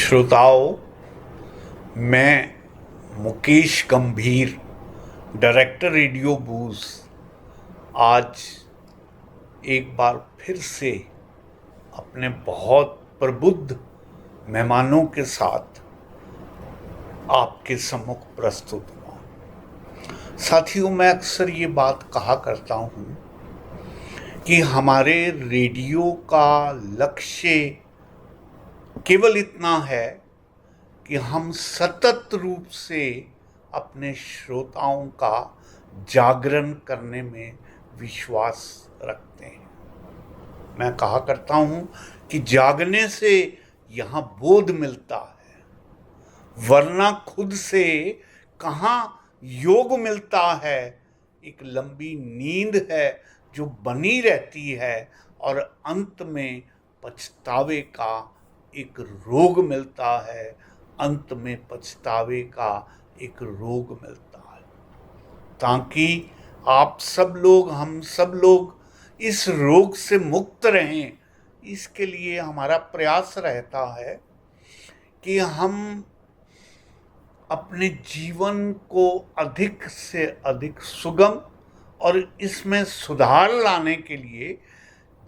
श्रोताओं, मैं मुकेश गंभीर, डायरेक्टर रेडियो बूज, आज एक बार फिर से अपने बहुत प्रबुद्ध मेहमानों के साथ आपके सम्मुख प्रस्तुत हुआ। साथियों, मैं अक्सर ये बात कहा करता हूँ कि हमारे रेडियो का लक्ष्य केवल इतना है कि हम सतत रूप से अपने श्रोताओं का जागरण करने में विश्वास रखते हैं। मैं कहा करता हूँ कि जागने से यहाँ बोध मिलता है, वरना खुद से कहाँ योग मिलता है। एक लंबी नींद है जो बनी रहती है और अंत में पछतावे का एक रोग मिलता है, अंत में पछतावे का एक रोग मिलता है। ताकि आप सब लोग, हम सब लोग इस रोग से मुक्त रहें, इसके लिए हमारा प्रयास रहता है कि हम अपने जीवन को अधिक से अधिक सुगम और इसमें सुधार लाने के लिए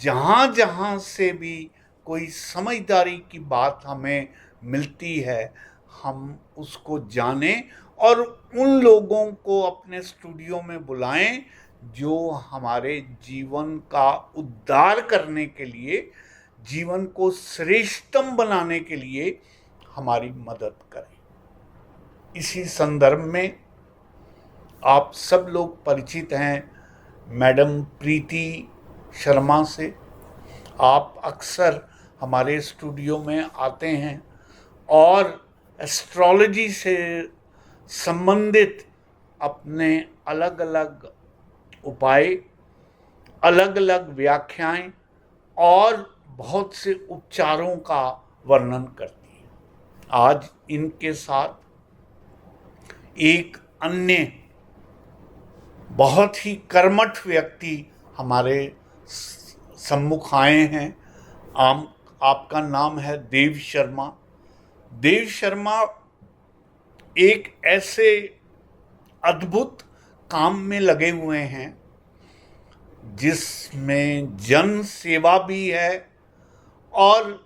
जहाँ जहाँ से भी कोई समझदारी की बात हमें मिलती है, हम उसको जानें और उन लोगों को अपने स्टूडियो में बुलाएं जो हमारे जीवन का उद्धार करने के लिए, जीवन को श्रेष्ठतम बनाने के लिए हमारी मदद करें। इसी संदर्भ में आप सब लोग परिचित हैं मैडम प्रीति शर्मा से। आप अक्सर हमारे स्टूडियो में आते हैं और एस्ट्रोलॉजी से संबंधित अपने अलग अलग उपाय, अलग अलग व्याख्याएं और बहुत से उपचारों का वर्णन करती हैं। आज इनके साथ एक अन्य बहुत ही कर्मठ व्यक्ति हमारे सम्मुख आए हैं। आपका नाम है देव शर्मा। देव शर्मा एक ऐसे अद्भुत काम में लगे हुए हैं जिसमें जन सेवा भी है और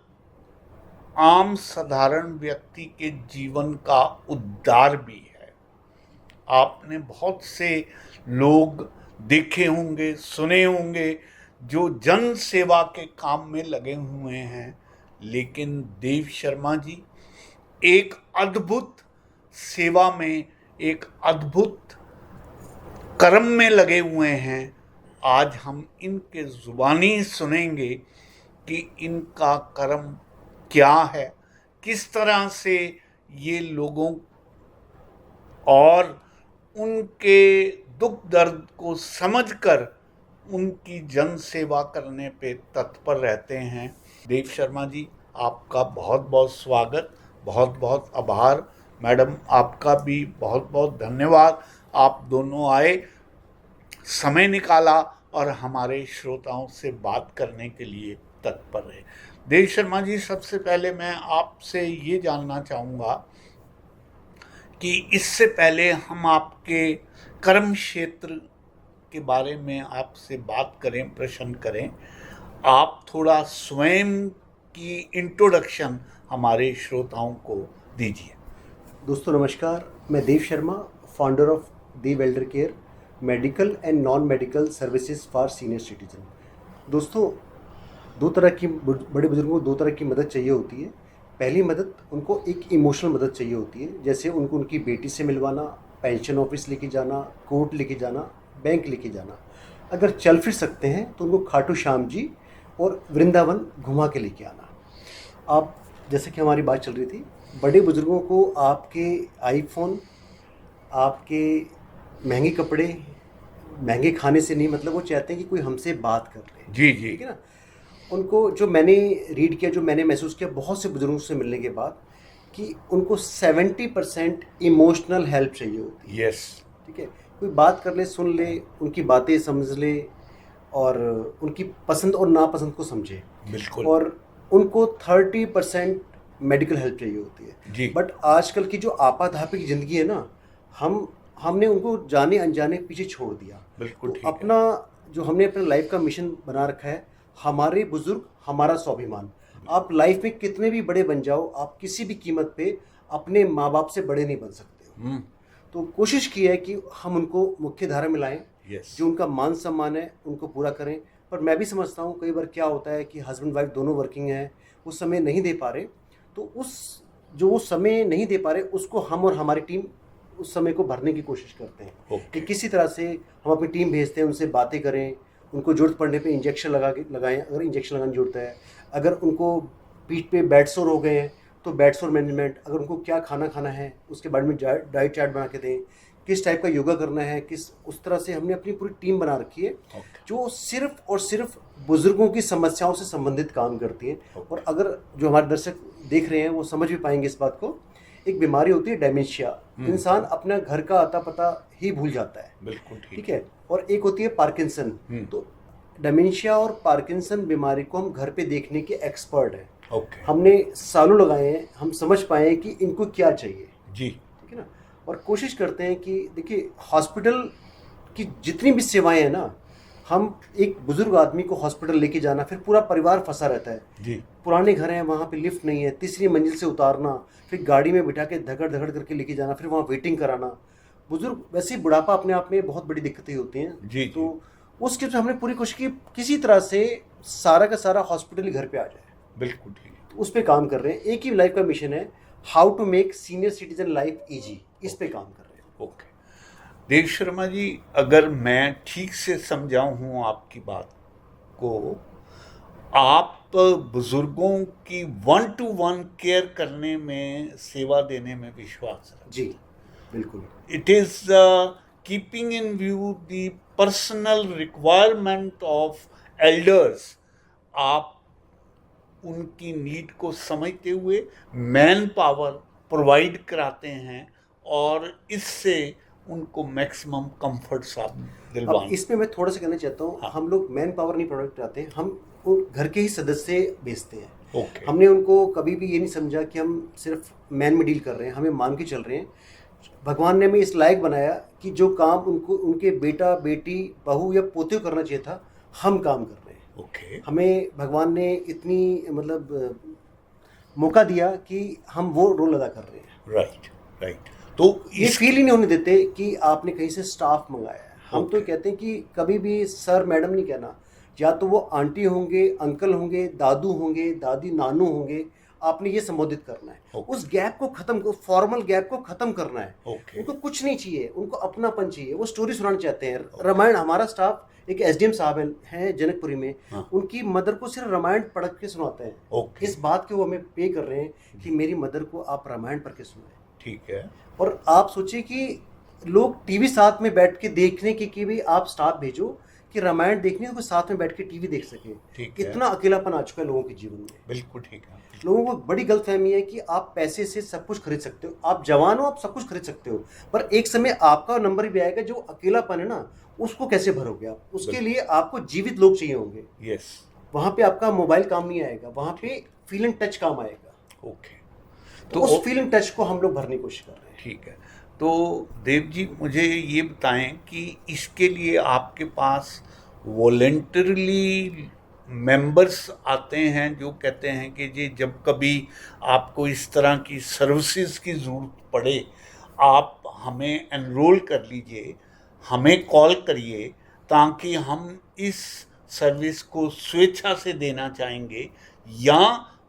आम साधारण व्यक्ति के जीवन का उद्धार भी है। आपने बहुत से लोग देखे होंगे, सुने होंगे जो जन सेवा के काम में लगे हुए हैं, लेकिन देव शर्मा जी एक अद्भुत सेवा में, एक अद्भुत कर्म में लगे हुए हैं। आज हम इनके जुबानी सुनेंगे कि इनका कर्म क्या है, किस तरह से ये लोगों और उनके दुख दर्द को समझकर उनकी जन सेवा करने पे तत्पर रहते हैं। देव शर्मा जी, आपका बहुत बहुत स्वागत, बहुत बहुत आभार। मैडम, आपका भी बहुत बहुत धन्यवाद। आप दोनों आए, समय निकाला और हमारे श्रोताओं से बात करने के लिए तत्पर रहे। देव शर्मा जी, सबसे पहले मैं आपसे ये जानना चाहूँगा कि इससे पहले हम आपके कर्म क्षेत्र के बारे में आपसे बात करें, प्रश्न करें, आप थोड़ा स्वयं की इंट्रोडक्शन हमारे श्रोताओं को दीजिए। दोस्तों नमस्कार, मैं Dev Sharma, founder of Dev elder care, medical and non medical services for senior citizen. दोस्तों, दो तरह की बड़े बुजुर्गों को दो तरह की मदद चाहिए होती है। पहली मदद उनको एक इमोशनल मदद चाहिए होती है, जैसे उनको उनकी बेटी से मिलवाना, पेंशन ऑफिस लेके जाना, कोर्ट लेके जाना, बैंक लेके जाना। अगर चल फिर सकते हैं तो उनको खाटू श्याम जी और वृंदावन घुमा के लेके आना। आप, जैसे कि हमारी बात चल रही थी, बड़े बुजुर्गों को आपके आईफोन, आपके महंगे कपड़े, महंगे खाने से नहीं मतलब, वो चाहते हैं कि कोई हमसे बात कर ले। जी जी, ठीक है ना। उनको जो मैंने रीड किया, जो मैंने महसूस किया बहुत से बुजुर्गों से मिलने के बाद, कि उनको 70% इमोशनल हेल्प चाहिए होती है। यस, ठीक है, कोई बात कर ले, सुन ले, उनकी बातें समझ ले और उनकी पसंद और नापसंद को समझे। बिल्कुल। और उनको 30% मेडिकल हेल्प चाहिए होती है। जी। बट आजकल की जो आपाधापी ज़िंदगी है ना, हमने उनको जाने अनजाने पीछे छोड़ दिया। बिल्कुल तो ठीक है। अपना जो हमने अपना लाइफ का मिशन बना रखा है, हमारे बुजुर्ग हमारा स्वाभिमान। आप लाइफ में कितने भी बड़े बन जाओ, आप किसी भी कीमत पे अपने माँ बाप से बड़े नहीं बन सकते हो। हम्म। तो कोशिश की है कि हम उनको मुख्य धारा में लाएं, यस। जो उनका मान सम्मान है उनको पूरा करें। पर मैं भी समझता हूँ कई बार क्या होता है कि हस्बैंड वाइफ दोनों वर्किंग हैं, वो समय नहीं दे पा रहे, तो वो समय नहीं दे पा रहे उसको हम और हमारी टीम उस समय को भरने की कोशिश करते हैं। Okay. कि किसी तरह से हम अपनी टीम भेजते हैं, उनसे बातें करें, उनको ज़रूरत पड़ने पे इंजेक्शन लगाएं अगर इंजेक्शन लगाने की ज़रूरत है, अगर उनको पीठ पे बेड सोर हो गए हैं तो बेड सोर मैनेजमेंट, अगर उनको क्या खाना खाना है उसके बारे में डाइट चार्ट बना के दें, किस टाइप का योगा करना है, किस उस तरह से हमने अपनी पूरी टीम बना रखी है जो सिर्फ और सिर्फ बुजुर्गों की समस्याओं से संबंधित काम करती है। और अगर जो हमारे दर्शक देख रहे हैं वो समझ भी पाएंगे इस बात को, एक बीमारी होती है डेमेंशिया। इंसान अपना घर का अता पता ही भूल जाता है। बिल्कुल ठीक है। और एक होती है पार्किंसन। तो डेमेंशिया और पार्किंसन बीमारी को हम घर पे देखने के एक्सपर्ट हैं। ओके। हमने सालों लगाए हैं, हम समझ पाए हैं कि इनको क्या चाहिए। जी। ठीक है ना। और कोशिश करते हैं कि देखिए हॉस्पिटल की जितनी भी सेवाएं हैं ना, हम एक बुजुर्ग आदमी को हॉस्पिटल लेके जाना, फिर पूरा परिवार फंसा रहता है। जी। पुराने घर हैं, वहाँ पे लिफ्ट नहीं है, तीसरी मंजिल से उतारना, फिर गाड़ी में बिठा के धकड़ धकड़ करके लेके जाना, फिर वहाँ वेटिंग कराना। बुजुर्ग वैसे ही बुढ़ापा अपने आप में बहुत बड़ी दिक्कतें होती हैं। जी। तो उसके जो हमने पूरी कोशिश की किसी तरह से सारा का सारा हॉस्पिटल घर पे आ जाए। बिल्कुल ठीक है। तो उस पर काम कर रहे हैं। एक ही लाइफ का मिशन है, how to make senior citizen life easy, इस पे काम कर रहे हैं। ओके। देव शर्मा जी, अगर मैं ठीक से समझा हूँ आपकी बात को, आप बुजुर्गों की 1-to-1 केयर करने में, सेवा देने में विश्वास रखते हैं। जी बिल्कुल। It is keeping in view the personal requirement of elders. आप उनकी नीड को समझते हुए मैन पावर प्रोवाइड कराते हैं और इससे उनको मैक्सिमम कंफर्ट आप अब दिलवाएं। इसमें मैं थोड़ा सा कहना चाहता हूँ, हाँ। हम लोग मैन पावर नहीं प्रोवाइड कराते हैं, हम उन घर के ही सदस्य भेजते हैं। ओके। हमने उनको कभी भी ये नहीं समझा कि हम सिर्फ मैन में डील कर रहे हैं, हमें मान के चल रहे हैं। भगवान ने हमें इस लायक बनाया कि जो काम उनको उनके बेटा बेटी बहू या पोते को करना चाहिए था, हम काम कर रहे हैं। ओके। हमें भगवान ने इतनी मतलब मौका दिया कि हम वो रोल अदा कर रहे हैं। Right right. तो ये फील ही नहीं होने देते कि आपने कहीं से स्टाफ मंगाया है। हम तो कहते हैं कि कभी भी सर मैडम नहीं कहना, या तो वो आंटी होंगे, अंकल होंगे, दादू होंगे, दादी नानू होंगे, आपने ये संबोधित करना है। उस गैप को खत्म, फॉर्मल गैप को खत्म करना है। उनको कुछ नहीं चाहिए, उनको अपनापन चाहिए, वो स्टोरी सुनाना चाहते हैं। रामायण, हमारा स्टाफ एक एसडीएम साहब हैं जनकपुरी में, उनकी मदर को सिर्फ रामायण पढ़ के सुनाते हैं। इस बात के वो हमें पे कर रहे हैं कि मेरी मदर को आप रामायण पढ़ के सुनाएं। ठीक है। और आप सोचिए कि लोग टीवी साथ में बैठ के देखने की भी आप स्टाफ भेजो कि रामायण देखनी है तो साथ में बैठ के टीवी देख सके। इतना अकेलापन आ चुका है लोगों के जीवन में। बिल्कुल ठीक है। लोगों को बड़ी गलतफहमी है कि आप पैसे से सब कुछ खरीद सकते हो, आप जवान हो, आप सब कुछ खरीद सकते हो, पर एक समय आपका नंबर भी आएगा, जो अकेलापन है ना उसको कैसे भरोगे आप? उसके लिए आपको जीवित लोग चाहिए होंगे। यस। वहाँ पे आपका मोबाइल काम नहीं आएगा, वहाँ पे फील एंड टच काम आएगा। ओके। तो उस फील एंड टच को हम लोग भरने की कोशिश कर रहे हैं। ठीक है। तो देव जी, मुझे ये बताएं कि इसके लिए आपके पास वॉलेंटरली मेंबर्स आते हैं जो कहते हैं कि जी जब कभी आपको इस तरह की सर्विसेज की ज़रूरत पड़े, आप हमें एनरोल कर लीजिए, हमें कॉल करिए, ताकि हम इस सर्विस को स्वेच्छा से देना चाहेंगे, या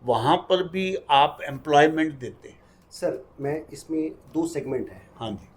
वहाँ पर भी आप एम्प्लॉयमेंट देते हैं? सर, मैं इसमें 2 सेगमेंट हैं। हाँ जी।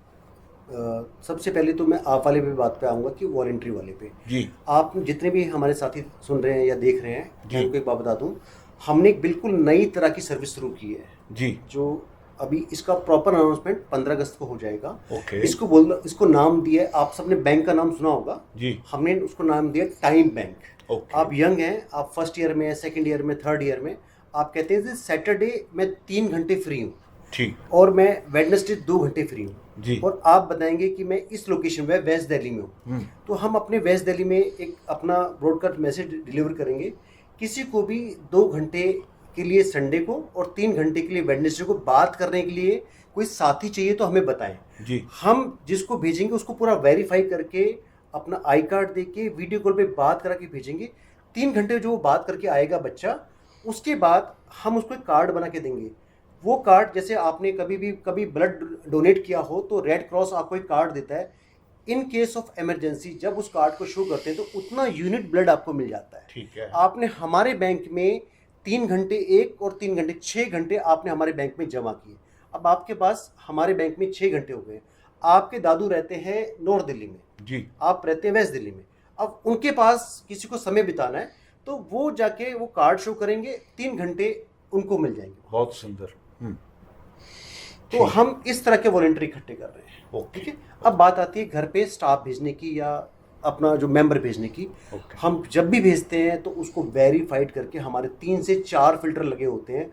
सबसे पहले तो मैं आप वाले भी बात पे आऊँगा कि वॉलेंट्री वाले पे। जी। आप जितने भी हमारे साथी सुन रहे हैं या देख रहे हैं, मैं उनको एक बात बता दूं, हमने एक बिल्कुल नई तरह की सर्विस शुरू की है जी, जो अभी इसका प्रॉपर अनाउंसमेंट 15 अगस्त को हो जाएगा। ओके। इसको नाम दिया है, आप सबने बैंक का नाम सुना होगा जी, हमने उसको नाम दिया टाइम बैंक। ओके। आप यंग हैं, आप फर्स्ट ईयर में, सेकंड ईयर में, थर्ड ईयर में, आप कहते हैं सैटरडे मैं 3 घंटे फ्री हूँ, ठीक, और मैं वेडनेसडे 2 घंटे फ्री हूँ जी, और आप बताएंगे कि मैं इस लोकेशन में वेस्ट दिल्ली में हूँ, तो हम अपने वेस्ट दिल्ली में एक अपना ब्रॉडकास्ट मैसेज डिलीवर करेंगे। किसी को भी 2 घंटे के लिए संडे को और 3 घंटे के लिए वेडनेसडे को बात करने के लिए कोई साथी चाहिए तो हमें बताएं। जी। हम जिसको भेजेंगे उसको पूरा वेरीफाई करके अपना आई कार्ड दे के वीडियो कॉल पे बात करा के भेजेंगे। 3 घंटे जो वो बात करके आएगा बच्चा, उसके बाद हम उसको एक कार्ड बना के देंगे। वो कार्ड जैसे आपने कभी ब्लड डोनेट किया हो तो रेड क्रॉस आपको एक कार्ड देता है। इन केस ऑफ इमरजेंसी जब उस कार्ड को शो करते हैं तो उतना यूनिट ब्लड आपको मिल जाता है। ठीक है। आपने हमारे बैंक में 3 घंटे 1 और 3 घंटे 6 घंटे आपने हमारे बैंक में जमा किए। अब आपके पास हमारे बैंक में 6 घंटे हो गए। आपके दादू रहते हैं नॉर्थ दिल्ली में जी। आप रहते हैं वेस्ट दिल्ली में। अब उनके पास किसी को समय बिताना है तो वो जाके वो कार्ड शो करेंगे, 3 घंटे उनको मिल जाएंगे। बहुत सुंदर। तो हम इस तरह के वॉलंटियर इकट्ठे कर रहे हैं। ओके। ठीक है। अब बात आती है घर पे स्टाफ भेजने की या अपना जो मेंबर भेजने की। हम जब भी भेजते हैं तो उसको वेरीफाइड करके हमारे 3 से 4 फिल्टर लगे होते हैं।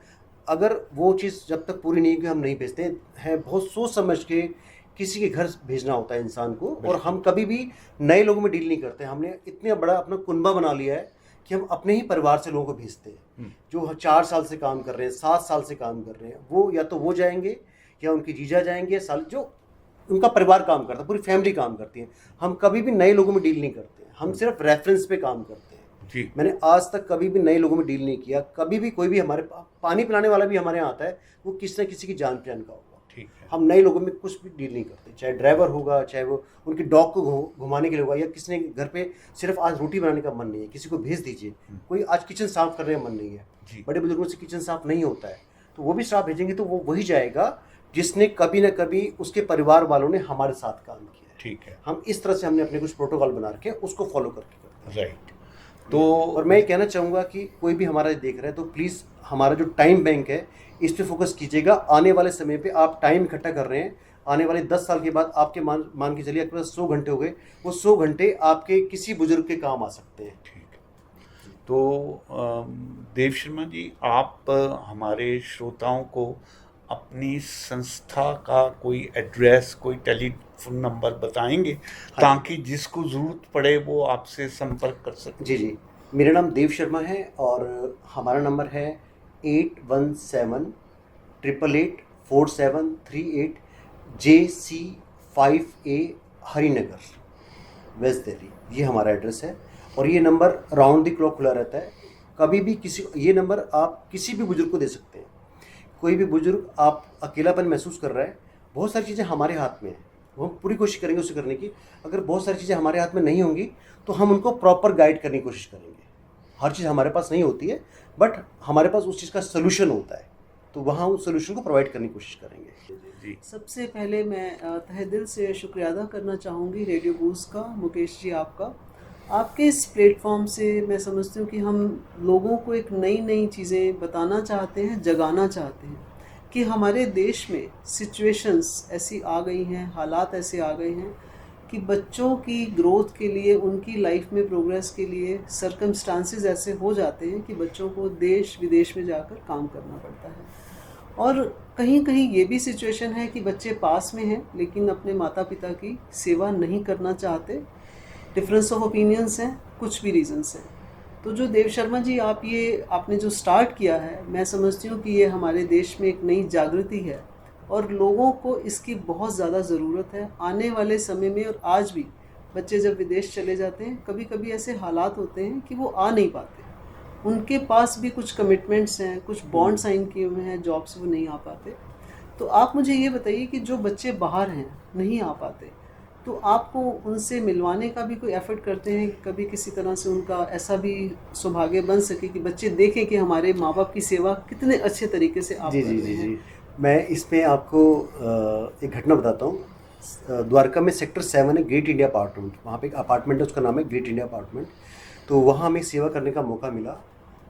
अगर वो चीज़ जब तक पूरी नहीं हुई हम नहीं भेजते हैं। बहुत सोच समझ के किसी के घर भेजना होता है इंसान को। और हम कभी भी नए लोगों में डील नहीं करते। हमने इतना बड़ा अपना कुनबा बना लिया है कि हम अपने ही परिवार से लोगों को भेजते हैं। जो 4 साल से काम कर रहे हैं, 7 साल से काम कर रहे हैं, वो या तो वो जाएंगे या उनके जीजा जाएंगे। साल जो उनका परिवार काम करता है, पूरी फैमिली काम करती है। हम कभी भी नए लोगों में डील नहीं करते हैं। हम सिर्फ रेफरेंस पे काम करते हैं। जी। मैंने आज तक कभी भी नए लोगों में डील नहीं किया। कभी भी कोई भी हमारे पानी पिलाने वाला भी हमारे यहाँ आता है, वो किसी न किसी की जान पहचान का होगा। ठीक है। हम नए लोगों में कुछ भी डील नहीं करते। चाहे ड्राइवर होगा, चाहे वो उनके डॉग को घुमाने के लिए होगा, या किसी ने घर पे सिर्फ आज रोटी बनाने का मन नहीं है, किसी को भेज दीजिए। कोई आज किचन साफ करने का मन नहीं है। बड़े बुजुर्गों से किचन साफ नहीं होता है तो वो भी स्टाफ भेजेंगे तो वो वही जाएगा जिसने कभी ना कभी उसके परिवार वालों ने हमारे साथ काम किया है। ठीक है। हम इस तरह से हमने अपने कुछ प्रोटोकॉल बना रखे हैं, उसको फॉलो करके करते हैं। राइट। तो और मैं ये कहना चाहूँगा कि कोई भी हमारा देख रहा है तो प्लीज़ हमारा जो टाइम बैंक है इस पे फोकस कीजिएगा। आने वाले समय पे आप टाइम इकट्ठा कर रहे हैं, आने वाले 10 साल के बाद आपके मान के चलिए आपके पास 100 घंटे हो गए, वो 100 घंटे आपके किसी बुजुर्ग के काम आ सकते हैं। ठीक है। तो देव शर्मा जी, आप हमारे श्रोताओं को अपनी संस्था का कोई एड्रेस, कोई टेलीफोन नंबर बताएंगे ताकि जिसको ज़रूरत पड़े वो आपसे संपर्क कर सके। जी जी, मेरा नाम देव शर्मा है और हमारा नंबर है 8178884738 JC5A हरिनगर वेस्ट दिल्ली, ये हमारा एड्रेस है। और ये नंबर राउंड द क्लॉक खुला रहता है। कभी भी ये नंबर आप किसी भी बुजुर्ग को दे सकते हैं। कोई भी बुजुर्ग आप अकेलापन महसूस कर रहा है, बहुत सारी चीज़ें हमारे हाथ में हैं, वो हम पूरी कोशिश करेंगे उसे करने की। अगर बहुत सारी चीज़ें हमारे हाथ में नहीं होंगी तो हम उनको प्रॉपर गाइड करने की कोशिश करेंगे। हर चीज़ हमारे पास नहीं होती है बट हमारे पास उस चीज़ का सोल्यूशन होता है, तो वहाँ उस सोल्यूशन को प्रोवाइड करने की कोशिश करेंगे। जी। सबसे पहले मैं तहे दिल से शुक्रिया अदा करना चाहूँगी रेडियो बूस्ट का, मुकेश जी आपका। आपके इस प्लेटफॉर्म से मैं समझती हूँ कि हम लोगों को एक नई चीज़ें बताना चाहते हैं, जगाना चाहते हैं कि हमारे देश में सिचुएशंस ऐसी आ गई हैं, हालात ऐसे आ गए हैं कि बच्चों की ग्रोथ के लिए, उनकी लाइफ में प्रोग्रेस के लिए सर्कमस्टांसेस ऐसे हो जाते हैं कि बच्चों को देश विदेश में जाकर काम करना पड़ता है। और कहीं कहीं ये भी सिचुएशन है कि बच्चे पास में हैं लेकिन अपने माता पिता की सेवा नहीं करना चाहते। डिफरेंस ऑफ ओपिनियंस हैं, कुछ भी रीजंस हैं। तो जो देव शर्मा जी आपने जो स्टार्ट किया है, मैं समझती हूँ कि ये हमारे देश में एक नई जागृति है और लोगों को इसकी बहुत ज़्यादा ज़रूरत है। आने वाले समय में और आज भी बच्चे जब विदेश चले जाते हैं, कभी कभी ऐसे हालात होते हैं कि वो आ नहीं पाते, उनके पास भी कुछ कमिटमेंट्स हैं, कुछ बॉन्ड साइन किए हुए हैं, जॉब से वो नहीं आ पाते। तो आप मुझे ये बताइए कि जो बच्चे बाहर हैं, नहीं आ पाते, तो आपको उनसे मिलवाने का भी कोई एफर्ट करते हैं? कभी किसी तरह से उनका ऐसा भी सौभाग्य बन सके कि बच्चे देखें कि हमारे माँ बाप की सेवा कितने अच्छे तरीके से आप कर रहे हैं। जी, मैं इसमें आपको एक घटना बताता हूँ। द्वारका में सेक्टर 7 है, ग्रेट इंडिया अपार्टमेंट। वहाँ पे एक अपार्टमेंट है, उसका नाम है ग्रेट इंडिया अपार्टमेंट। तो वहाँ हमें सेवा करने का मौका मिला।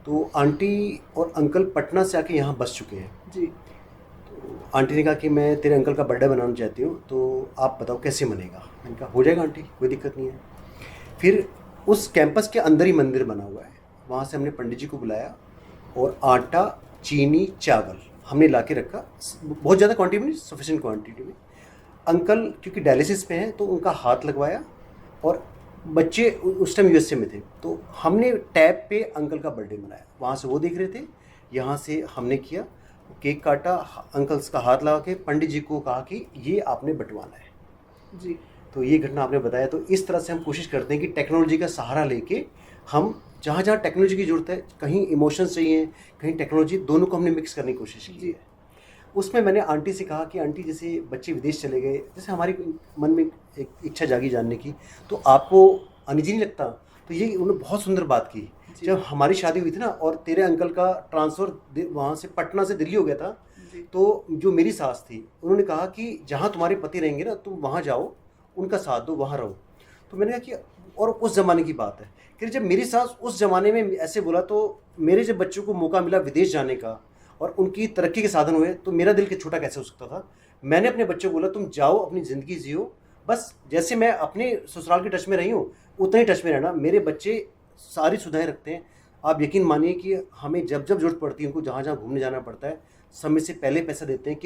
तो आंटी और अंकल पटना से आके यहाँ बस चुके हैं जी। तो आंटी ने कहा कि मैं तेरे अंकल का बर्थडे मनाना चाहती हूँ, तो आप बताओ कैसे मनेगा। मैंने कहा हो जाएगा आंटी, कोई दिक्कत नहीं है। फिर उस कैंपस के अंदर ही मंदिर बना हुआ है, वहाँ से हमने पंडित जी को बुलाया और आटा, चीनी, चावल हमने ला के रखा। बहुत ज़्यादा क्वान्टिटी में, सफिशेंट क्वान्टिटी में। अंकल क्योंकि डायलिसिस पे हैं तो उनका हाथ लगवाया और बच्चे उस टाइम यूएसए में थे, तो हमने टैब पे अंकल का बर्थडे मनाया। वहाँ से वो देख रहे थे, यहाँ से हमने किया, केक काटा, अंकल्स का हाथ लगा के पंडित जी को कहा कि ये आपने बंटवाना है। जी तो ये घटना आपने बताया। तो इस तरह से हम कोशिश करते हैं कि टेक्नोलॉजी का सहारा लेके हम जहाँ जहाँ टेक्नोलॉजी की ज़रूरत है, कहीं इमोशंस चाहिए, कहीं टेक्नोलॉजी, दोनों को हमने मिक्स करने की कोशिश की जी है। उसमें मैंने आंटी से कहा कि आंटी जैसे बच्चे विदेश चले गए, जैसे हमारी मन में एक इच्छा जागी जानने की, तो आपको अनिजी नहीं लगता? तो ये उन्होंने बहुत सुंदर बात की। जी। जब हमारी शादी हुई थी ना और तेरे अंकल का ट्रांसफ़र वहाँ से पटना से दिल्ली हो गया था, जी तो जो मेरी सास थी उन्होंने कहा कि जहाँ तुम्हारे पति रहेंगे ना, तुम वहाँ जाओ, उनका साथ दो, वहाँ रहो। तो मैंने कहा कि, और उस ज़माने की बात है कि जब मेरी सास उस ज़माने में ऐसे बोला, तो मेरे जब बच्चों को मौका मिला विदेश जाने का और उनकी तरक्की के साधन हुए, तो मेरा दिल के छोटा कैसे हो सकता था। मैंने अपने बच्चों को बोला तुम जाओ, अपनी ज़िंदगी जियो, बस जैसे मैं अपने ससुराल के टच में रही हूँ उतने ही टच में रहना। मेरे बच्चे सारी सुविधाएँ रखते हैं। आप यकीन मानिए कि हमें जब जब ज़रूरत पड़ती है, उनको जहाँ जहाँ घूमने जाना पड़ता है, समय से पहले पैसा देते हैं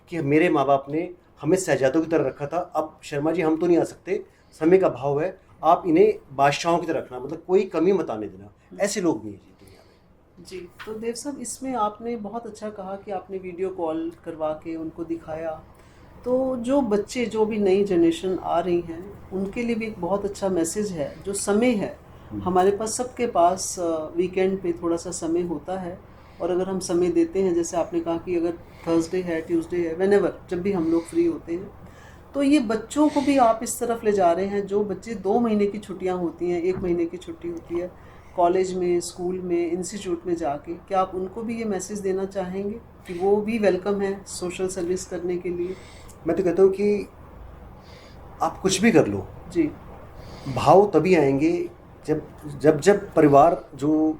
कि मेरे माँ बाप ने हमें शहजादों की तरह रखा था, अब शर्मा जी हम तो नहीं आ सकते, समय का भाव है, आप इन्हें बादशाहों की तरह रखना, मतलब कोई कमी मत आने देना। ऐसे लोग भी हैं जी दुनिया में। जी। तो देव साहब, इसमें आपने बहुत अच्छा कहा कि आपने वीडियो कॉल करवा के उनको दिखाया। तो जो बच्चे, जो भी नई जनरेशन आ रही हैं, उनके लिए भी एक बहुत अच्छा मैसेज है। जो समय है हमारे पास, सबके पास वीकेंड पे थोड़ा सा समय होता है, और अगर हम समय देते हैं, जैसे आपने कहा कि अगर थर्सडे है, ट्यूसडे है, व्हेनेवर, जब भी हम लोग फ्री होते हैं, तो ये बच्चों को भी आप इस तरफ ले जा रहे हैं। जो बच्चे 2 महीने की छुट्टियां होती हैं, 1 महीने की छुट्टी होती है, कॉलेज में, स्कूल में, इंस्टीट्यूट में जाके, क्या आप उनको भी ये मैसेज देना चाहेंगे कि वो भी वेलकम है सोशल सर्विस करने के लिए? मैं तो कहता हूँ कि आप कुछ भी कर लो, जी भाव तभी आएंगे जब परिवार जो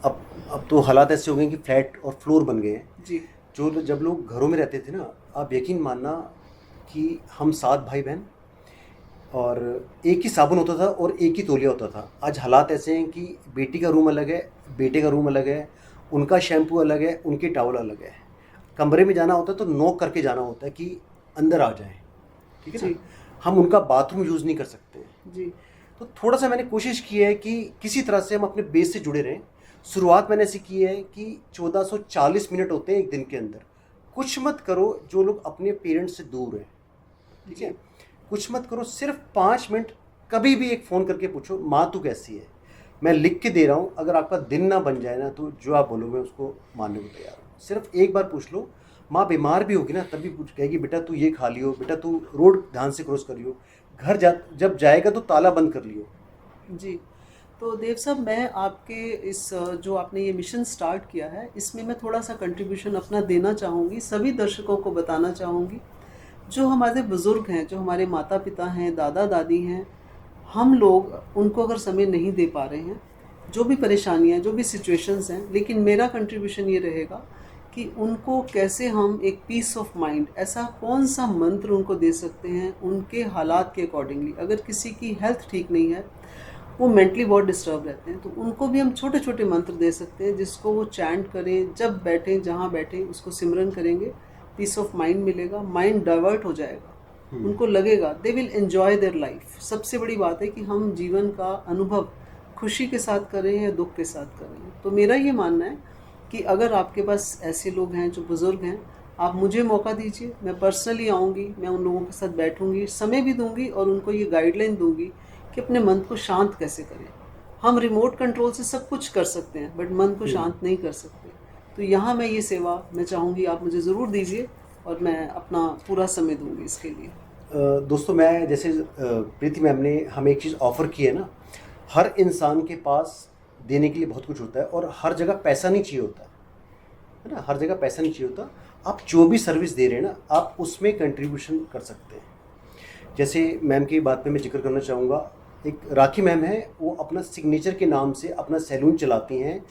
अब तो हालात ऐसे हो गए कि फ्लैट और फ्लोर बन गए हैं। जी जब लोग घरों में रहते थे ना, आप यकीन मानना कि हम 7 भाई बहन और एक ही साबुन होता था और एक ही तौलिया होता था। आज हालात ऐसे हैं कि बेटी का रूम अलग है, बेटे का रूम अलग है, उनका शैम्पू अलग है, उनके टॉवल अलग है। कमरे में जाना होता है तो नॉक करके जाना होता है कि अंदर आ जाएं, ठीक है जी ना? हम उनका बाथरूम यूज़ नहीं कर सकते। जी तो थोड़ा सा मैंने कोशिश की है कि किसी तरह से हम अपने बेस से जुड़े रहें। शुरुआत मैंने ऐसी की है कि 1440 मिनट होते हैं एक दिन के अंदर। कुछ मत करो जो लोग अपने पेरेंट्स से दूर हैं, ठीक है? कुछ मत करो, सिर्फ 5 मिनट कभी भी एक फ़ोन करके पूछो, माँ तू कैसी है? मैं लिख के दे रहा हूँ, अगर आपका दिन ना बन जाए ना, तो जो आप बोलोगे उसको मानने को तैयार हूँ। सिर्फ एक बार पूछ लो। माँ बीमार भी होगी ना, तभी पूछ कहेगी बेटा तू ये खा लियो, बेटा तू रोड ध्यान से क्रॉस कर लियो, घर जब जाएगा तो ताला बंद कर लियो। जी। तो देव साहब, मैं आपके इस जो आपने ये मिशन स्टार्ट किया है, इसमें मैं थोड़ा सा कंट्रीब्यूशन अपना देना चाहूँगी। सभी दर्शकों को बताना चाहूँगी, जो हमारे बुज़ुर्ग हैं, जो हमारे माता पिता हैं, दादा दादी हैं, हम लोग उनको अगर समय नहीं दे पा रहे हैं, जो भी परेशानियाँ, जो भी सिचुएशंस हैं, लेकिन मेरा कंट्रीब्यूशन ये रहेगा कि उनको कैसे हम एक पीस ऑफ माइंड, ऐसा कौन सा मंत्र उनको दे सकते हैं उनके हालात के अकॉर्डिंगली। अगर किसी की हेल्थ ठीक नहीं है, वो मेंटली बहुत डिस्टर्ब रहते हैं, तो उनको भी हम छोटे छोटे मंत्र दे सकते हैं, जिसको वो चैंट करें, जब बैठें, जहाँ बैठें, उसको सिमरन करेंगे, पीस ऑफ माइंड मिलेगा, माइंड डाइवर्ट हो जाएगा, उनको लगेगा they will enjoy their life. सबसे बड़ी बात है कि हम जीवन का अनुभव खुशी के साथ करें या दुख के साथ करें। तो मेरा ये मानना है कि अगर आपके पास ऐसे लोग हैं जो बुज़ुर्ग हैं, आप मुझे मौका दीजिए, मैं पर्सनली आऊँगी, मैं उन लोगों के साथ बैठूँगी, समय भी दूँगी और उनको ये गाइडलाइन दूँगी कि अपने मन को शांत कैसे करें। हम रिमोट कंट्रोल से सब कुछ कर सकते हैं, बट मन को शांत नहीं कर सकते। तो यहाँ मैं ये सेवा मैं चाहूँगी आप मुझे ज़रूर दीजिए, और मैं अपना पूरा समय दूँगी इसके लिए। दोस्तों, मैं जैसे प्रीति मैम ने हमें एक चीज़ ऑफ़र की है ना, हर इंसान के पास देने के लिए बहुत कुछ होता है और हर जगह पैसा नहीं चाहिए होता है ना, हर जगह पैसा नहीं चाहिए होता। आप जो भी सर्विस दे रहे हैं ना, आप उसमें कंट्रीब्यूशन कर सकते हैं। जैसे मैम की बात पे मैं जिक्र करना चाहूँगा, एक राखी मैम है, वो अपना सिग्नेचर के नाम से अपना सैलून चलाती हैं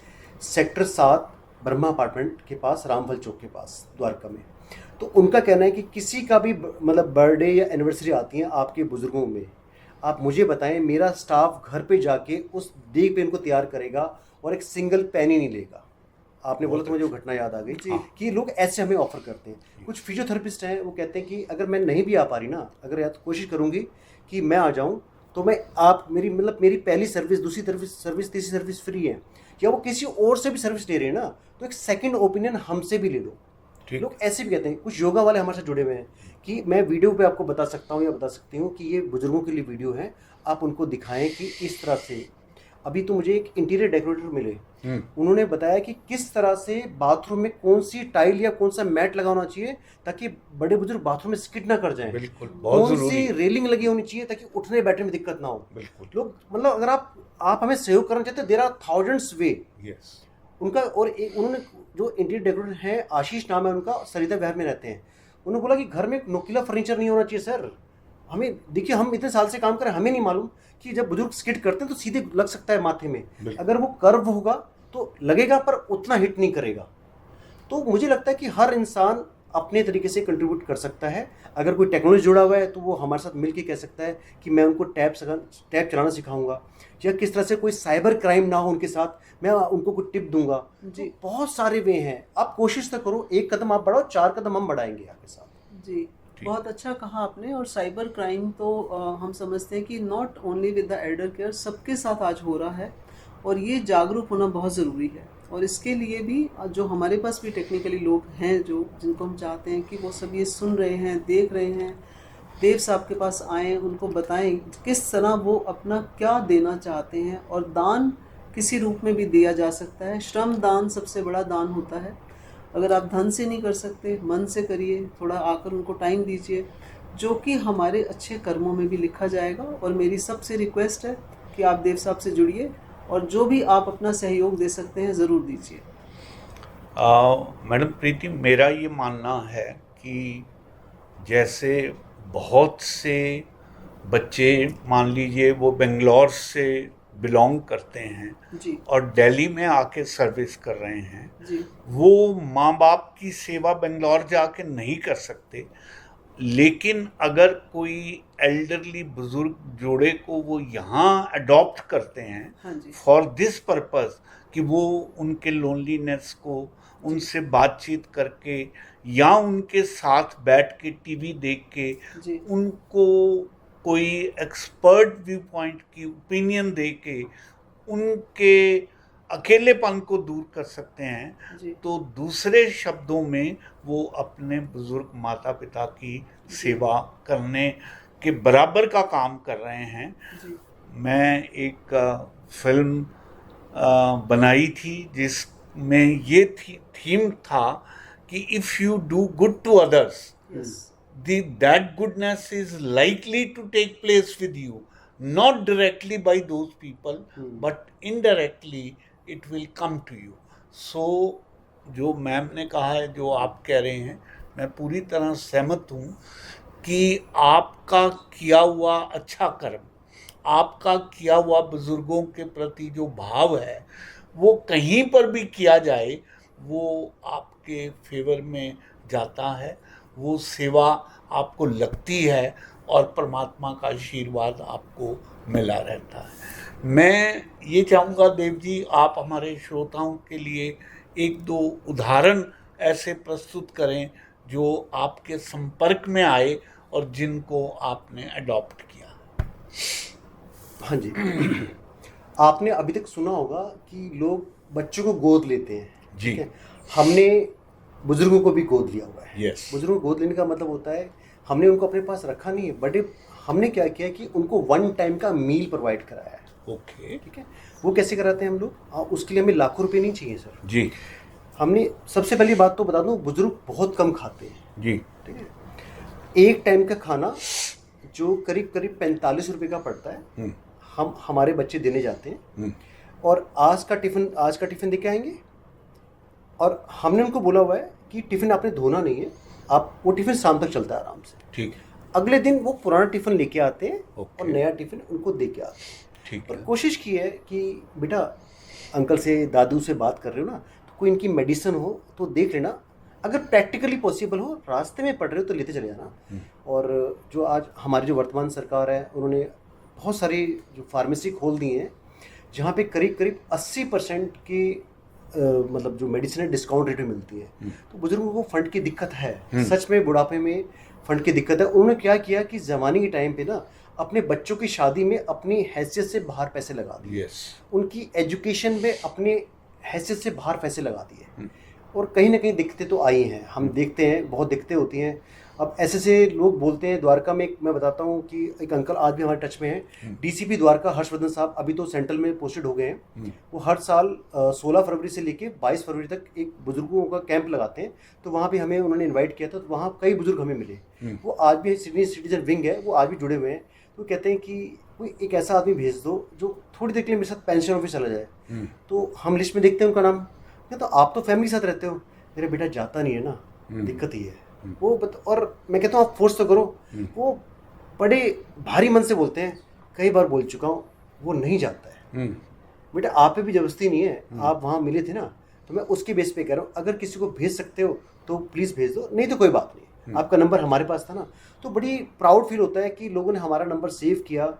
सेक्टर 7 ब्रह्मा अपार्टमेंट के पास, रामफल चौक के पास, द्वारका में। तो उनका कहना है कि किसी का भी मतलब बर्थडे या एनिवर्सरी आती है आपके बुज़ुर्गों में, आप मुझे बताएं, मेरा स्टाफ घर पे जाके उस देग पे इनको तैयार करेगा और एक सिंगल पैनी नहीं लेगा। आपने बोला तो मुझे वो घटना याद आ गई कि लोग ऐसे हमें ऑफ़र करते हैं। कुछ फिजियोथेरेपिस्ट हैं, वो कहते हैं कि अगर मैं नहीं भी आ पा रही ना, अगर या तो कोशिश करूँगी कि मैं आ जाऊँ, तो मैं मेरी पहली सर्विस, दूसरी सर्विस, तीसरी सर्विस फ्री है, या वो किसी और से भी सर्विस ले रहे हैं ना, तो एक सेकंड ओपिनियन हमसे भी ले लो। लोग ऐसे भी कहते हैं, कुछ योगा वाले हमारे साथ जुड़े हुए हैं कि मैं वीडियो पे आपको बता सकता हूँ या बता सकती हूँ कि ये बुजुर्गों के लिए वीडियो है, आप उनको दिखाएं कि इस तरह से। अभी तो मुझे एक इंटीरियर डेकोरेटर मिले, उन्होंने बताया कि किस तरह से बाथरूम में कौन सी टाइल या कौन सा मैट लगाना चाहिए ताकि बड़े बुजुर्ग बाथरूम में स्किड ना कर जाएं। बिल्कुल, बहुत कौन जरूरी सी रेलिंग लगी होनी चाहिए ताकि उठने बैठने में दिक्कत ना हो। बिल्कुल। लोग मतलब अगर आप हमें सहयोग करना चाहते हैं, there are thousands way. Yes. उनका और उन्होंने जो इंटीरियर डेकोरेटर है, आशीष नाम है उनका, सरिता विहार में रहते हैं। उन्होंने बोला कि घर में नुकीला फर्नीचर नहीं होना चाहिए सर। हमें देखिए, हम इतने साल से काम कर रहे हैं, हमें नहीं मालूम कि जब बुजुर्ग स्किड करते हैं तो सीधे लग सकता है माथे में, अगर वो कर्व होगा तो लगेगा पर उतना हिट नहीं करेगा। तो मुझे लगता है कि हर इंसान अपने तरीके से कंट्रीब्यूट कर सकता है। अगर कोई टेक्नोलॉजी जुड़ा हुआ है तो वो हमारे साथ मिलके कह सकता है कि मैं उनको टैब चलाना सिखाऊंगा, या किस तरह से कोई साइबर क्राइम ना हो उनके साथ, मैं उनको कोई टिप दूंगा। जी। तो बहुत सारे वे हैं, आप कोशिश तो करो, एक कदम आप बढ़ाओ, 4 कदम हम बढ़ाएंगे आपके साथ। जी, बहुत अच्छा कहा आपने। और साइबर क्राइम तो हम समझते हैं कि not only with the Elder care, सबके साथ आज हो रहा है, और ये जागरूक होना बहुत ज़रूरी है। और इसके लिए भी जो हमारे पास भी टेक्निकली लोग हैं जिनको हम चाहते हैं कि वो सब ये सुन रहे हैं, देख रहे हैं, देव साहब के पास आएँ, उनको बताएं किस तरह वो अपना क्या देना चाहते हैं। और दान किसी रूप में भी दिया जा सकता है। श्रम दान सबसे बड़ा दान होता है। अगर आप धन से नहीं कर सकते, मन से करिए, थोड़ा आकर उनको टाइम दीजिए, जो कि हमारे अच्छे कर्मों में भी लिखा जाएगा। और मेरी सबसे रिक्वेस्ट है कि आप देव साहब से जुड़िए, और जो भी आप अपना सहयोग दे सकते हैं ज़रूर दीजिए। मैडम प्रीति, मेरा ये मानना है कि जैसे बहुत से बच्चे, मान लीजिए वो बेंगलोर से बिलोंग करते हैं जी। और दिल्ली में आके सर्विस कर रहे हैं, जी। वो माँ बाप की सेवा बेंगलोर जाके नहीं कर सकते, लेकिन अगर कोई एल्डरली बुजुर्ग जोड़े को वो यहाँ अडॉप्ट करते हैं, हाँ जी। फॉर दिस पर्पस कि वो उनके लोनलीनेस को उनसे बातचीत करके या उनके साथ बैठ के टीवी देख के जी। उनको कोई एक्सपर्ट व्यू पॉइंट की ओपिनियन दे के उनके अकेलेपन को दूर कर सकते हैं, जी। तो दूसरे शब्दों में वो अपने बुजुर्ग माता पिता की सेवा करने के बराबर का काम कर रहे हैं। जी। मैं एक फिल्म बनाई थी जिसमें ये थीम था कि if you do good to others, yes. that goodness is likely to take place with you, not directly by those people, but indirectly it will come to you. So जो ma'am ने कहा है, जो आप कह रहे हैं, मैं पूरी तरह सहमत हूँ कि आपका किया हुआ अच्छा कर्म, आपका किया हुआ बुजुर्गों के प्रति जो भाव है, वो कहीं पर भी किया जाए वो आपके फेवर में जाता है, वो सेवा आपको लगती है और परमात्मा का आशीर्वाद आपको मिला रहता है। मैं ये चाहूँगा देव जी, आप हमारे श्रोताओं के लिए एक दो उदाहरण ऐसे प्रस्तुत करें जो आपके संपर्क में आए और जिनको आपने अडॉप्ट किया। हाँ जी। आपने अभी तक सुना होगा कि लोग बच्चों को गोद लेते हैं। जी। ठीक है? हमने बुजुर्गों को भी गोद लिया हुआ है। Yes. बुजुर्गों को गोद लेने का मतलब होता है हमने उनको अपने पास रखा नहीं है, बट हमने क्या किया कि उनको 1 टाइम का मील प्रोवाइड कराया है। ओके। ठीक है? वो कैसे कराते हैं हम लोग? उसके लिए हमें लाखों रुपए नहीं चाहिए सर जी। हमने सबसे पहली बात तो बता दूं, बुजुर्ग बहुत कम खाते हैं। जी। ठीक है? एक टाइम का खाना जो करीब करीब 45 रुपये का पड़ता है, हम हमारे बच्चे देने जाते हैं, और आज का टिफ़िन दे के आएंगे। और हमने उनको बोला हुआ है कि टिफ़िन आपने धोना नहीं है, आप वो टिफ़िन शाम तक चलता है आराम से। ठीक। अगले दिन वो पुराना टिफ़िन लेके आते हैं ओके। और नया टिफ़िन उनको दे के आते हैं। ठीक और है। कोशिश की है कि बेटा, अंकल से दादू से बात कर रहे हो ना, तो कोई इनकी मेडिसिन हो तो देख लेना, अगर प्रैक्टिकली पॉसिबल हो, रास्ते में पड़ रहे हो तो लेते चले जाना। और जो आज हमारी जो वर्तमान सरकार है, उन्होंने बहुत सारी जो फार्मेसी खोल दी हैं जहाँ पे करीब करीब 80% की मतलब जो मेडिसिन है डिस्काउंट रेट में मिलती है। तो बुजुर्गों को फंड की दिक्कत है, सच में बुढ़ापे में फंड की दिक्कत है। उन्होंने क्या किया कि ज़माने के टाइम पे ना अपने बच्चों की शादी में अपनी हैसियत से बाहर पैसे लगा दिए, यस, उनकी एजुकेशन में अपने हैसियत से बाहर पैसे लगा दिए। और कहीं ना कहीं दिक्कतें तो आई हैं, हम देखते हैं बहुत दिक्कतें होती हैं। अब ऐसे से लोग बोलते हैं। द्वारका में मैं बताता हूँ कि एक अंकल आज भी हमारे टच में हैं, डीसीपी द्वारका हर्षवर्धन साहब, अभी तो सेंट्रल में पोस्टेड हो गए हैं। वो हर साल 16 फरवरी से लेके 22 फरवरी तक एक बुजुर्गों का कैंप लगाते हैं। तो वहाँ भी हमें उन्होंने इन्वाइट किया था, तो वहाँ कई बुजुर्ग हमें मिले। वो आज भी सीनियर सिटीजन विंग है, वो आज भी जुड़े हुए हैं। तो कहते हैं कि कोई एक ऐसा आदमी भेज दो जो थोड़ी देर के लिए मेरे साथ पेंशन ऑफिस चला जाए। तो हम लिस्ट में देखते हैं उनका नाम, तो आप तो फैमिली के साथ रहते हो। मेरा बेटा जाता नहीं है ना, दिक्कत ही है वो और मैं कहता हूँ आप फोर्स तो करो। वो बड़े भारी मन से बोलते हैं, कई बार बोल चुका हूँ, वो नहीं जाता है। बेटा आप पे भी जबरदस्ती नहीं है, आप वहाँ मिले थे ना, तो मैं उसके बेस पे कह रहा हूँ। अगर किसी को भेज सकते हो तो प्लीज़ भेज दो, नहीं तो कोई बात नहीं। आपका नंबर हमारे पास था ना, तो बड़ी प्राउड फील होता है कि लोगों ने हमारा नंबर सेव किया।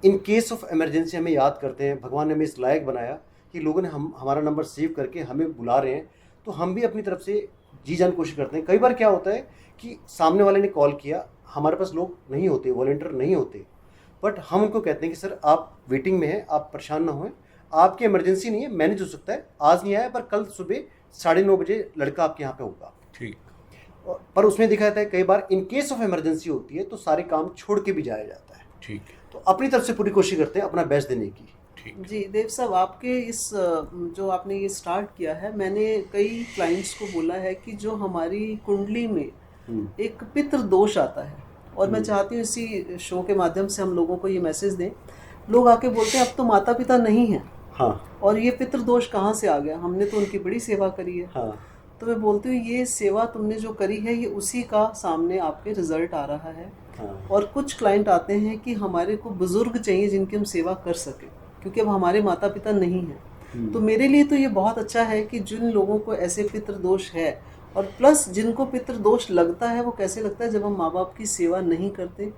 इन केस ऑफ इमरजेंसी हमें याद करते हैं। भगवान ने हमें इस लायक बनाया कि लोगों ने हमारा नंबर सेव करके हमें बुला रहे हैं। तो हम भी अपनी तरफ से जी जान कोशिश करते हैं। कई बार क्या होता है कि सामने वाले ने कॉल किया, हमारे पास लोग नहीं होते, वॉलंटियर नहीं होते, बट हम उनको कहते हैं कि सर आप वेटिंग में हैं, आप परेशान ना हों, आपकी इमरजेंसी नहीं है, मैनेज हो सकता है, आज नहीं आया पर कल सुबह 9:30 बजे लड़का आपके यहाँ पे होगा। ठीक। पर उसमें देखा जाता है कई बार इन केस ऑफ इमरजेंसी होती है तो सारे काम छोड़ के भी जाया जाता है। ठीक। तो अपनी तरफ से पूरी कोशिश करते हैं अपना बेस्ट देने की। जी देव साहब, आपके इस जो आपने ये स्टार्ट किया है, मैंने कई क्लाइंट्स को बोला है कि जो हमारी कुंडली में एक पितृ दोष आता है, और मैं चाहती हूँ इसी शो के माध्यम से हम लोगों को ये मैसेज दें। लोग आके बोलते हैं अब तो माता पिता नहीं हैं, हाँ, और ये पितृ दोष कहाँ से आ गया, हमने तो उनकी बड़ी सेवा करी है। हाँ, तो मैं बोलती हूँ ये सेवा तुमने जो करी है ये उसी का सामने आपके रिजल्ट आ रहा है। हाँ। और कुछ क्लाइंट आते हैं कि हमारे को बुजुर्ग चाहिए जिनकी हम सेवा कर सकें, क्योंकि अब हमारे माता पिता नहीं हैं। तो मेरे लिए तो ये बहुत अच्छा है कि जिन लोगों को ऐसे पितृ दोष है, और प्लस जिनको पितृ दोष लगता है, वो कैसे लगता है जब हम माँ बाप की सेवा नहीं करते,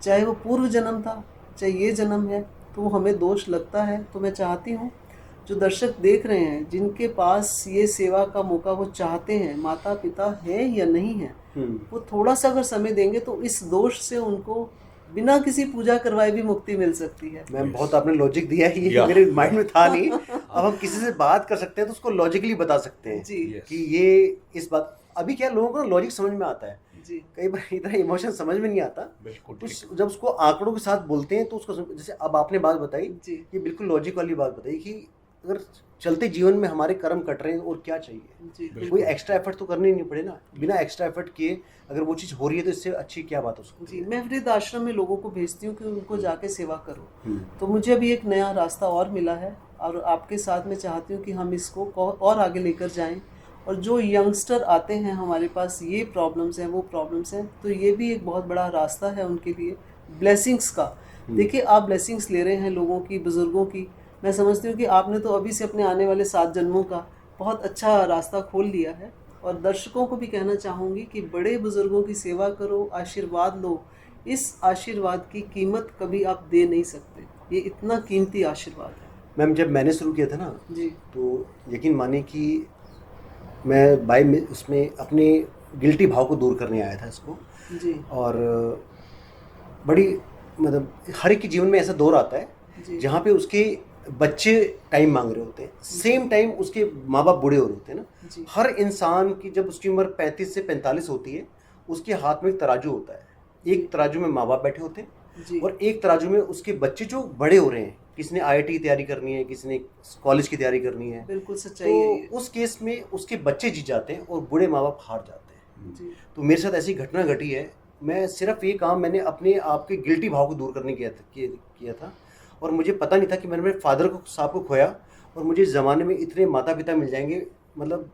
चाहे वो पूर्व जन्म था चाहे ये जन्म है, तो वो हमें दोष लगता है। तो मैं चाहती हूँ जो दर्शक देख रहे हैं, जिनके पास ये सेवा का मौका वो चाहते हैं, माता पिता है या नहीं है, वो थोड़ा सा अगर समय देंगे तो इस दोष से उनको बिना किसी पूजा करवाए भी मुक्ति मिल सकती है। मैम बहुत आपने लॉजिक दिया है, ये मेरे माइंड में था नहीं। अब हम किसी से बात कर सकते हैं तो उसको लॉजिकली बता सकते हैं जी कि ये इस बात। अभी क्या लोगों को लॉजिक समझ में आता है, जी कई बार इतना इमोशन समझ में नहीं आता। बिल्कुल। तो जब उसको आंकड़ों के साथ बोलते हैं तो उसको जैसे अब आपने बात बताई, जी ये बिल्कुल लॉजिक वाली बात बताई कि अगर चलते जीवन में हमारे कर्म कट रहे हैं और क्या चाहिए, जी कोई एक्स्ट्रा एफर्ट तो करने ही नहीं पड़े ना। बिना एक्स्ट्रा एफर्ट किए अगर वो चीज़ हो रही है तो इससे अच्छी क्या बात हो सकती जी। मैं वृद्ध आश्रम में लोगों को भेजती हूँ कि उनको जाके सेवा करो। है। तो मुझे अभी एक नया रास्ता और मिला है, और आपके साथ मैं चाहती हूँ कि हम इसको और आगे लेकर जाएं। और जो यंगस्टर आते हैं हमारे पास, ये प्रॉब्लम्स हैं वो प्रॉब्लम्स हैं, तो ये भी एक बहुत बड़ा रास्ता है उनके लिए ब्लेसिंग्स का। देखिए आप ब्लेसिंग्स ले रहे हैं लोगों की, बुज़ुर्गों की। मैं समझती हूँ कि आपने तो अभी से अपने आने वाले 7 जन्मों का बहुत अच्छा रास्ता खोल लिया है। और दर्शकों को भी कहना चाहूँगी कि बड़े बुज़ुर्गों की सेवा करो, आशीर्वाद लो। इस आशीर्वाद की कीमत कभी आप दे नहीं सकते, ये इतना कीमती आशीर्वाद है। मैम जब मैंने शुरू किया था ना, जी तो यकीन माने कि मैं उसमें अपने गिल्टी भाव को दूर करने आया था इसको। जी और बड़ी मतलब हर एक के जीवन में ऐसा दौर आता है जी जहाँ पे उसके बच्चे टाइम मांग रहे होते हैं, सेम टाइम उसके माँ बाप बूढ़े हो रहे होते हैं ना। जी हर इंसान की जब उसकी उम्र 35 से 45 होती है, उसके हाथ में एक तराजू होता है। एक तराजू में माँ बाप बैठे होते हैं जी और एक तराजू में उसके बच्चे जो बड़े हो रहे हैं। किसी ने IIT की तैयारी करनी है, किसी ने कॉलेज की तैयारी करनी है। बिल्कुल सच्चाई है ये। तो उस केस में उसके बच्चे जीत जाते हैं और बूढ़े माँ बाप हार जाते हैं। जी तो मेरे साथ ऐसी घटना घटी है। मैं सिर्फ ये काम मैंने अपने आप के गिल्टी भाव को दूर करने किया था। और मुझे पता नहीं था कि मैंने मेरे फादर को साहब को खोया और मुझे इस ज़माने में इतने माता पिता मिल जाएंगे। मतलब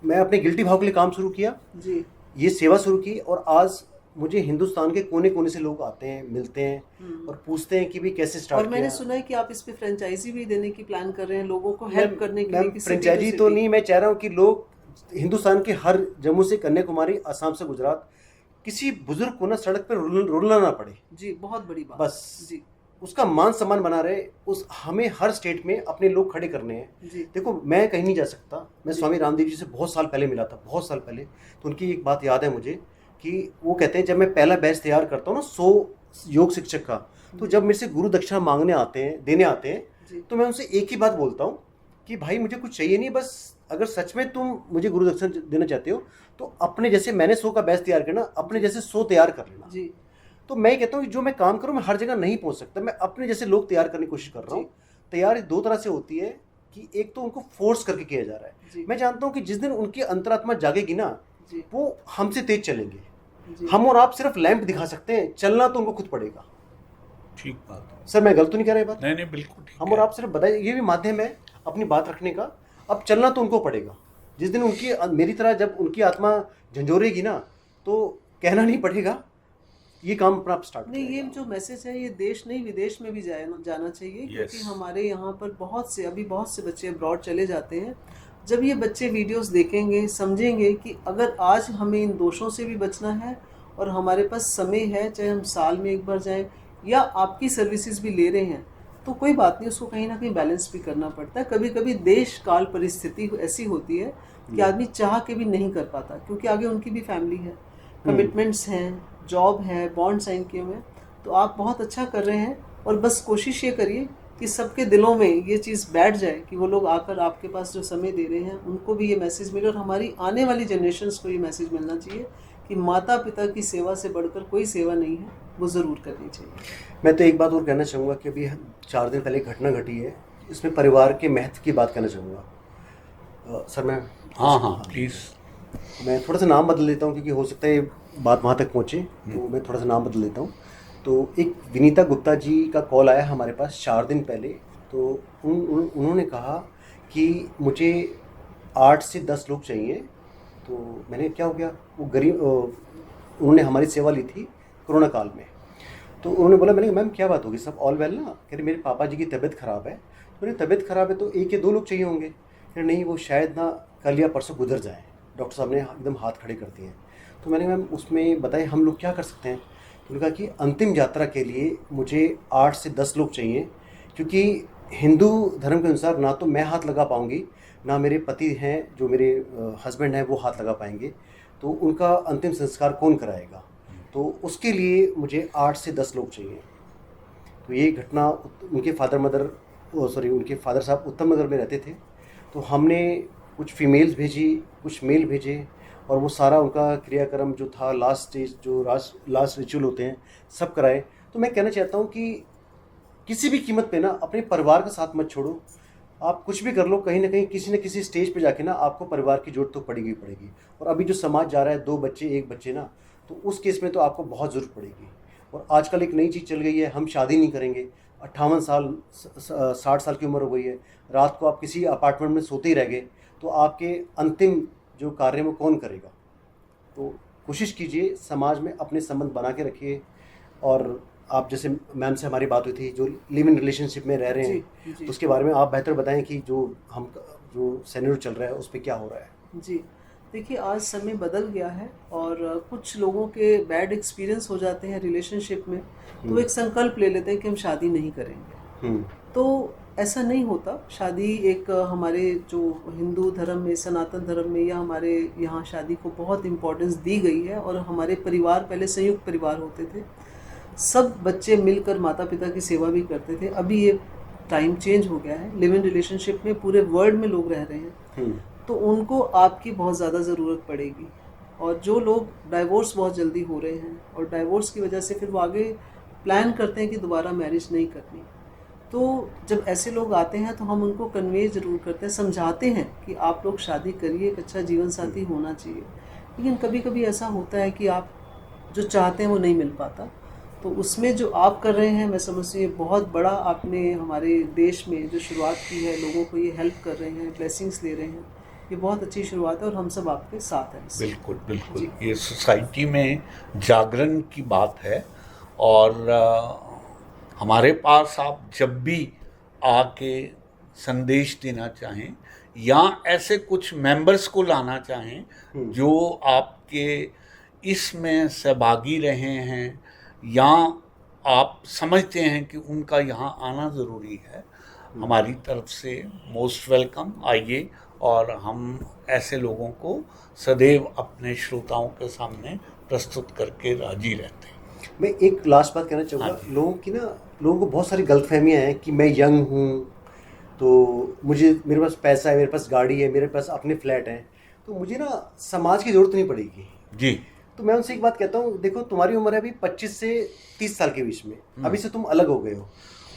मैं अपने गिल्टी भाव के लिए काम शुरू किया, जी ये सेवा शुरू की, और आज मुझे हिंदुस्तान के कोने कोने से लोग आते हैं, मिलते हैं और पूछते हैं कि भी कैसे स्टार्ट और किया। मैंने सुना है कि आप इस पे फ्रेंचाइजी भी देने की प्लान कर रहे हैं, लोगों को हेल्प करने के लिए। फ्रेंचाइजी तो नहीं, मैं चाह रहा हूँ कि लोग हिंदुस्तान के हर जम्मू से कन्याकुमारी, असम से गुजरात, किसी बुजुर्ग को ना सड़क पर रुलना ना पड़े। जी बहुत बड़ी बात। बस जी उसका मान सम्मान बना रहे। उस हमें हर स्टेट में अपने लोग खड़े करने हैं। जी देखो मैं कहीं नहीं जा सकता। मैं स्वामी रामदेव जी से बहुत साल पहले मिला था, बहुत साल पहले। तो उनकी एक बात याद है मुझे कि वो कहते हैं जब मैं पहला बैच तैयार करता हूँ ना 100 योग शिक्षक का, तो जब मेरे से गुरु दक्षिणा मांगने आते हैं, देने आते जी। हैं, तो मैं उनसे एक ही बात बोलता हूँ कि भाई मुझे कुछ चाहिए नहीं, बस अगर सच में तुम मुझे गुरु दक्षिणा देना चाहते हो तो अपने जैसे मैंने 100 का बैच तैयार करना, अपने जैसे 100 तैयार कर लेना। जी। तो मैं ये कहता हूँ कि जो मैं काम करूँ मैं हर जगह नहीं पहुँच सकता, मैं अपने जैसे लोग तैयार करने की कोशिश कर रहा हूँ। तैयारी दो तरह से होती है कि एक तो उनको फोर्स करके किया जा रहा जी। है। मैं जानता हूँ कि जिस दिन उनकी अंतरात्मा जागेगी ना, जी। वो हमसे तेज चलेंगे। जी। हम और आप सिर्फ लैंप दिखा सकते हैं, चलना तो उनको खुद पड़ेगा। ठीक बात है। सर मैं गलत तो नहीं कह रहा ये बात? नहीं नहीं, बिल्कुल ठीक हम है। और आप सिर्फ बताइए, ये भी माध्यम है अपनी बात रखने का। अब चलना तो उनको पड़ेगा। जिस दिन उनकी मेरी तरह जब उनकी आत्मा झंझोरेगी ना, तो कहना नहीं पड़ेगा, ये काम अपना आप स्टार्ट नहीं, ये जो मैसेज है ये देश नहीं विदेश में भी जाना चाहिए, क्योंकि हमारे यहाँ पर बहुत से बच्चे अब्रॉड चले जाते हैं। जब ये बच्चे वीडियोस देखेंगे, समझेंगे कि अगर आज हमें इन दोषों से भी बचना है और हमारे पास समय है, चाहे हम साल में एक बार जाएं या आपकी सर्विसेज भी ले रहे हैं, तो कोई बात नहीं, उसको कहीं ना कहीं बैलेंस भी करना पड़ता है। कभी कभी देश काल परिस्थिति ऐसी होती है कि आदमी चाह के भी नहीं कर पाता, क्योंकि आगे उनकी भी फैमिली है, कमिटमेंट्स हैं, जॉब है, बॉन्ड साइन किए हुए हैं। तो आप बहुत अच्छा कर रहे हैं, और बस कोशिश ये करिए कि सबके दिलों में ये चीज़ बैठ जाए कि वो लोग आकर आपके पास जो समय दे रहे हैं उनको भी ये मैसेज मिले, और हमारी आने वाली जनरेशन्स को ये मैसेज मिलना चाहिए कि माता पिता की सेवा से बढ़कर कोई सेवा नहीं है, वो ज़रूर करनी चाहिए। मैं तो एक बात और कहना चाहूँगा कि अभी 4 दिन पहले एक घटना घटी है, इसमें परिवार के महत्व की बात कहना चाहूँगा। सर मैं हाँ प्लीज़। मैं थोड़ा सा नाम बदल लेता हूँ, क्योंकि हो सकता है ये बात वहाँ तक पहुँचे, तो मैं थोड़ा सा नाम बदल लेता हूँ। तो एक विनीता गुप्ता जी का कॉल आया हमारे पास 4 दिन पहले। तो उन्होंने कहा कि मुझे 8 से 10 लोग चाहिए। तो मैंने क्या हो गया, वो गरीब, उन्होंने हमारी सेवा ली थी कोरोना काल में। तो उन्होंने बोला, मैंने मैम क्या बात होगी, सब ऑल वेल ना? कह रहे मेरे पापा जी की तबीयत ख़राब है। तो मेरी तबीयत ख़राब है तो 1 या 2 लोग चाहिए होंगे। कह रहे नहीं, वो शायद ना कल या परसों गुजर जाए। डॉक्टर साहब ने एकदम हाथ खड़े कर दिए। तो मैंने मैम उसमें बताए हम लोग क्या कर सकते हैं? तो उन्होंने कहा कि अंतिम यात्रा के लिए मुझे 8 से 10 लोग चाहिए, क्योंकि हिंदू धर्म के अनुसार ना तो मैं हाथ लगा पाऊँगी, ना मेरे पति हैं जो मेरे हस्बैंड हैं वो हाथ लगा पाएंगे। तो उनका अंतिम संस्कार कौन कराएगा? तो उसके लिए मुझे 8 से 10 लोग चाहिए। तो ये घटना उनके उनके फादर साहब उत्तम नगर में रहते थे। तो हमने कुछ फीमेल्स भेजी, कुछ मेल भेजे, और वो सारा उनका क्रियाक्रम जो था, लास्ट स्टेज जो लास्ट रिचुअल होते हैं, सब कराए। तो मैं कहना चाहता हूँ कि किसी भी कीमत पे ना अपने परिवार का साथ मत छोड़ो। आप कुछ भी कर लो, कहीं ना कहीं किसी न किसी स्टेज पे जाके ना आपको परिवार की जरूरत तो पड़ेगी पड़ेगी। और अभी जो समाज जा रहा है 2 बच्चे 1 बच्चे ना, तो उस केस में तो आपको बहुत ज़रूरत पड़ेगी। और आजकल एक नई चीज़ चल गई है, हम शादी नहीं करेंगे। 58 साल 60 साल की उम्र हो गई है, रात को आप किसी अपार्टमेंट में सोते ही रह गए, तो आपके अंतिम जो कार्य वो कौन करेगा? तो कोशिश कीजिए समाज में अपने संबंध बना के रखिए। और आप जैसे मैम से हमारी बात हुई थी, जो लिव इन रिलेशनशिप में रह रहे हैं, जी। उसके बारे में आप बेहतर बताएं कि जो सिनेरियो चल रहा है उस पर क्या हो रहा है। जी, देखिए आज समय बदल गया है, और कुछ लोगों के बैड एक्सपीरियंस हो जाते हैं रिलेशनशिप में, तो एक संकल्प ले लेते हैं कि हम शादी नहीं करेंगे। तो ऐसा नहीं होता। शादी एक हमारे जो हिंदू धर्म में, सनातन धर्म में, या हमारे यहाँ शादी को बहुत इम्पोर्टेंस दी गई है। और हमारे परिवार पहले संयुक्त परिवार होते थे, सब बच्चे मिलकर माता पिता की सेवा भी करते थे। अभी ये टाइम चेंज हो गया है, लिव इन रिलेशनशिप में पूरे वर्ल्ड में लोग रह रहे हैं, तो उनको आपकी बहुत ज़्यादा ज़रूरत पड़ेगी। और जो लोग डाइवोर्स बहुत जल्दी हो रहे हैं, और डाइवोर्स की वजह से फिर वो आगे प्लान करते हैं कि दोबारा मैरिज नहीं करनी, तो जब ऐसे लोग आते हैं तो हम उनको कन्वे ज़रूर करते हैं, समझाते हैं कि आप लोग शादी करिए, एक अच्छा जीवन साथी होना चाहिए। लेकिन कभी कभी ऐसा होता है कि आप जो चाहते हैं वो नहीं मिल पाता। तो उसमें जो आप कर रहे हैं, मैं समझती हूँ बहुत बड़ा आपने हमारे देश में जो शुरुआत की है, लोगों को ये हेल्प कर रहे हैं, ब्लेसिंग्स दे रहे हैं, ये बहुत अच्छी शुरुआत है, और हम सब आपके साथ हैं। बिल्कुल बिल्कुल, ये सोसाइटी में जागरण की बात है। और हमारे पास आप जब भी आके संदेश देना चाहें, या ऐसे कुछ मेंबर्स को लाना चाहें जो आपके इसमें सहभागी रहे हैं, या आप समझते हैं कि उनका यहाँ आना ज़रूरी है, हमारी तरफ से मोस्ट वेलकम। आइए, और हम ऐसे लोगों को सदैव अपने श्रोताओं के सामने प्रस्तुत करके राजी रहते हैं। मैं एक लास्ट बात कहना हाँ चाहूँगा, जी। लोगों को बहुत सारी गलतफहमियाँ हैं कि मैं यंग हूँ, तो मेरे पास पैसा है, मेरे पास गाड़ी है, मेरे पास अपने फ्लैट हैं, तो मुझे ना समाज की ज़रूरत नहीं पड़ेगी। जी। तो मैं उनसे एक बात कहता हूँ, देखो तुम्हारी उम्र है अभी 25 से 30 साल के बीच में, अभी से तुम अलग हो गए हो।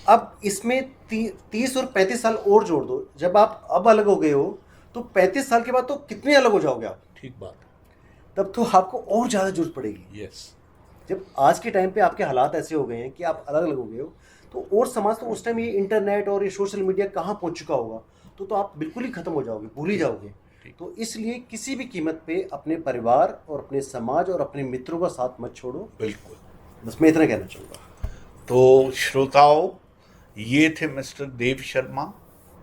अब इसमें 30 और 35 साल और जोड़ दो, जब आप अब अलग हो गए हो तो 35 साल के बाद तो कितने अलग हो जाओगे आप, ठीक बात। तब तो आपको और ज़्यादा जरूरत पड़ेगी। यस। जब आज के टाइम पे आपके हालात ऐसे हो गए हैं कि आप अलग अलग हो गए हो, तो और समाज तो उस टाइम ये इंटरनेट और ये सोशल मीडिया कहाँ पहुँच चुका होगा, तो आप बिल्कुल ही ख़त्म हो जाओगे, भूल ही जाओगे। ठीक। तो इसलिए किसी भी कीमत पे अपने परिवार और अपने समाज और अपने मित्रों का साथ मत छोड़ो। बिल्कुल। बस मैं इतना कहना चाहूँगा। तो श्रोताओं, ये थे मिस्टर देव शर्मा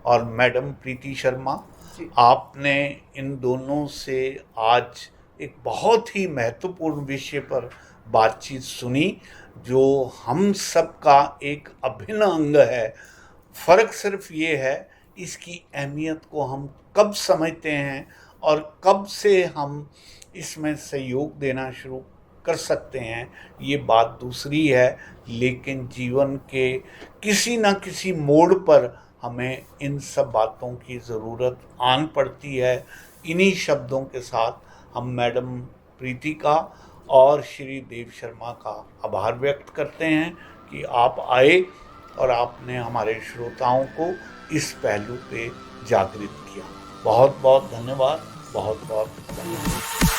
और मैडम प्रीति शर्मा। जी। आपने इन दोनों से आज एक बहुत ही महत्वपूर्ण विषय पर बातचीत सुनी, जो हम सब का एक अभिन्न अंग है। फ़र्क सिर्फ ये है, इसकी अहमियत को हम कब समझते हैं और कब से हम इसमें सहयोग देना शुरू कर सकते हैं, ये बात दूसरी है। लेकिन जीवन के किसी न किसी मोड़ पर हमें इन सब बातों की ज़रूरत आन पड़ती है। इन्हीं शब्दों के साथ हम मैडम प्रीति का और श्री देव शर्मा का आभार व्यक्त करते हैं कि आप आए और आपने हमारे श्रोताओं को इस पहलू पे जागृत किया। बहुत बहुत धन्यवाद। बहुत बहुत धन्यवाद।